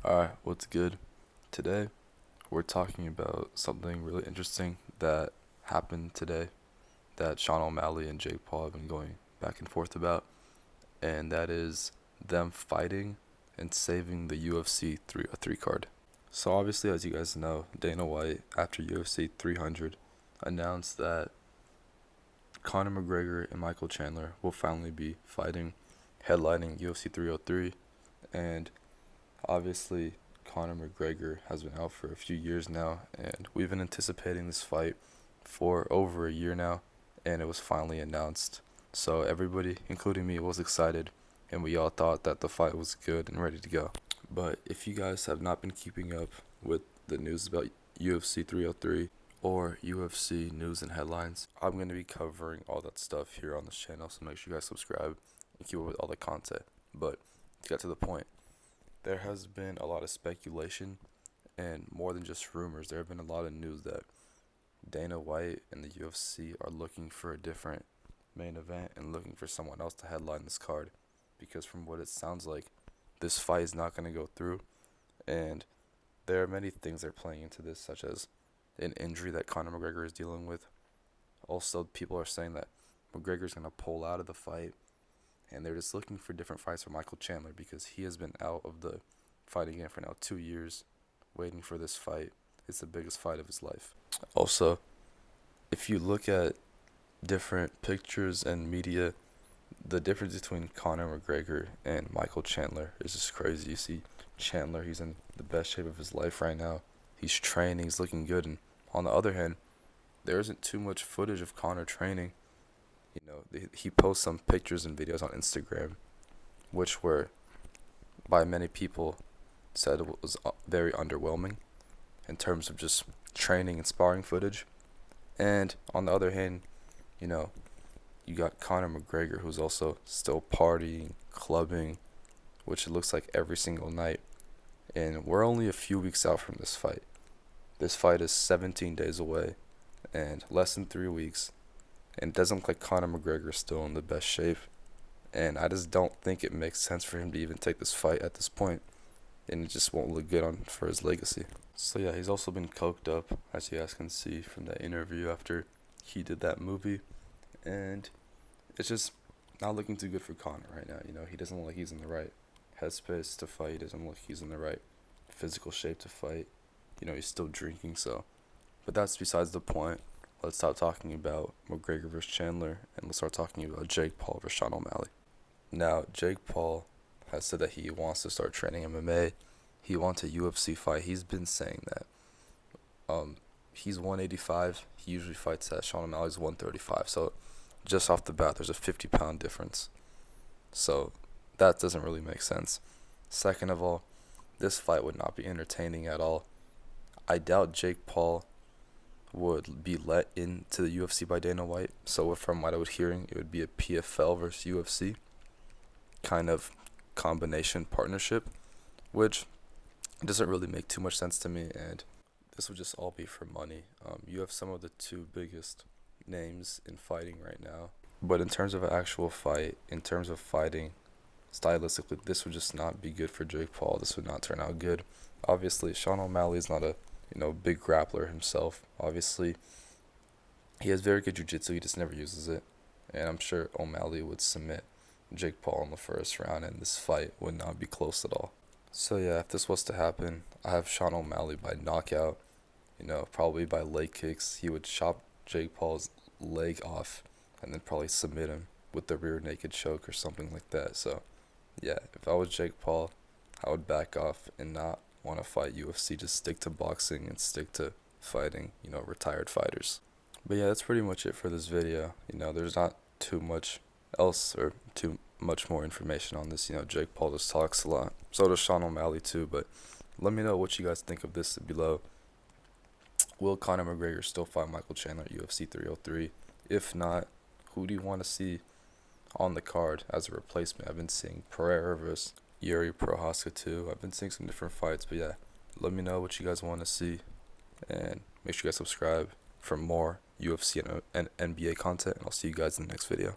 Alright, what's good? Today, we're talking about something really interesting that happened today that Sean O'Malley and Jake Paul have been going back and forth about, and that is them fighting and saving the UFC three card. So obviously, as you guys know, Dana White, after UFC 300, announced that Conor McGregor and Michael Chandler will finally be fighting, headlining UFC 303, and obviously, Conor McGregor has been out for a few years now, and we've been anticipating this fight for over a year now, and it was finally announced. So everybody, including me, was excited, and we all thought that the fight was good and ready to go. But if you guys have not been keeping up with the news about UFC 303 or UFC news and headlines, I'm going to be covering all that stuff here on this channel, so make sure you guys subscribe and keep up with all the content. But to get to the point, there has been a lot of speculation and more than just rumors. There have been a lot of news that Dana White and the UFC are looking for a different main event and looking for someone else to headline this card, because from what it sounds like, this fight is not going to go through, and there are many things that are playing into this, such as an injury that Conor McGregor is dealing with. Also, people are saying that McGregor's going to pull out of the fight, and they're just looking for different fights for Michael Chandler because he has been out of the fighting game for now 2 years, waiting for this fight. It's the biggest fight of his life. Also, if you look at different pictures and media, the difference between Conor McGregor and Michael Chandler is just crazy. You see Chandler, he's in the best shape of his life right now. He's training, he's looking good, and on the other hand, there isn't too much footage of Conor training. He posts some pictures and videos on Instagram, which were, by many people, said it was very underwhelming in terms of just training and sparring footage. And on the other hand, you know, you got Conor McGregor, who's also still partying, clubbing, which it looks like every single night. And we're only a few weeks out from this fight. This fight is 17 days away and less than 3 weeks. And it doesn't look like Conor McGregor is still in the best shape. And I just don't think it makes sense for him to even take this fight at this point. And it just won't look good for his legacy. So yeah, he's also been coked up, as you guys can see from that interview after he did that movie. And it's just not looking too good for Conor right now. He doesn't look like he's in the right headspace to fight. He doesn't look like he's in the right physical shape to fight. He's still drinking, so. But that's besides the point. Let's stop talking about McGregor versus Chandler, and let's start talking about Jake Paul versus Sean O'Malley. Now, Jake Paul has said that he wants to start training MMA. He wants a UFC fight. He's been saying that. He's 185. He usually fights at Sean O'Malley's 135. So, just off the bat, there's a 50-pound difference. So, that doesn't really make sense. Second of all, this fight would not be entertaining at all. I doubt Jake Paul would be let into the UFC by Dana White. So from what I was hearing, it would be a PFL versus UFC kind of combination partnership, which doesn't really make too much sense to me, and this would just all be for money. You have some of the two biggest names in fighting right now, but in terms of an actual fight, in terms of fighting, stylistically, this would just not be good for Jake Paul. This would not turn out good. Obviously, Sean O'Malley is not a big grappler himself. Obviously, he has very good jiu-jitsu, he just never uses it. And I'm sure O'Malley would submit Jake Paul in the first round, and this fight would not be close at all. So yeah, if this was to happen, I have Sean O'Malley by knockout, probably by leg kicks. He would chop Jake Paul's leg off and then probably submit him with the rear naked choke or something like that. So yeah, if I was Jake Paul, I would back off and not want to fight UFC. Just stick to boxing and stick to fighting, retired fighters. But yeah, that's pretty much it for this video. There's not too much else or too much more information on this. Jake Paul just talks a lot. So does Sean O'Malley too, but let me know what you guys think of this below. Will Conor McGregor still fight Michael Chandler at UFC 303? If not, who do you want to see on the card as a replacement? I've been seeing Pereira versus Yuri Prohaska too. I've been seeing some different fights, but yeah, let me know what you guys want to see, and make sure you guys subscribe for more UFC and NBA content, and I'll see you guys in the next video.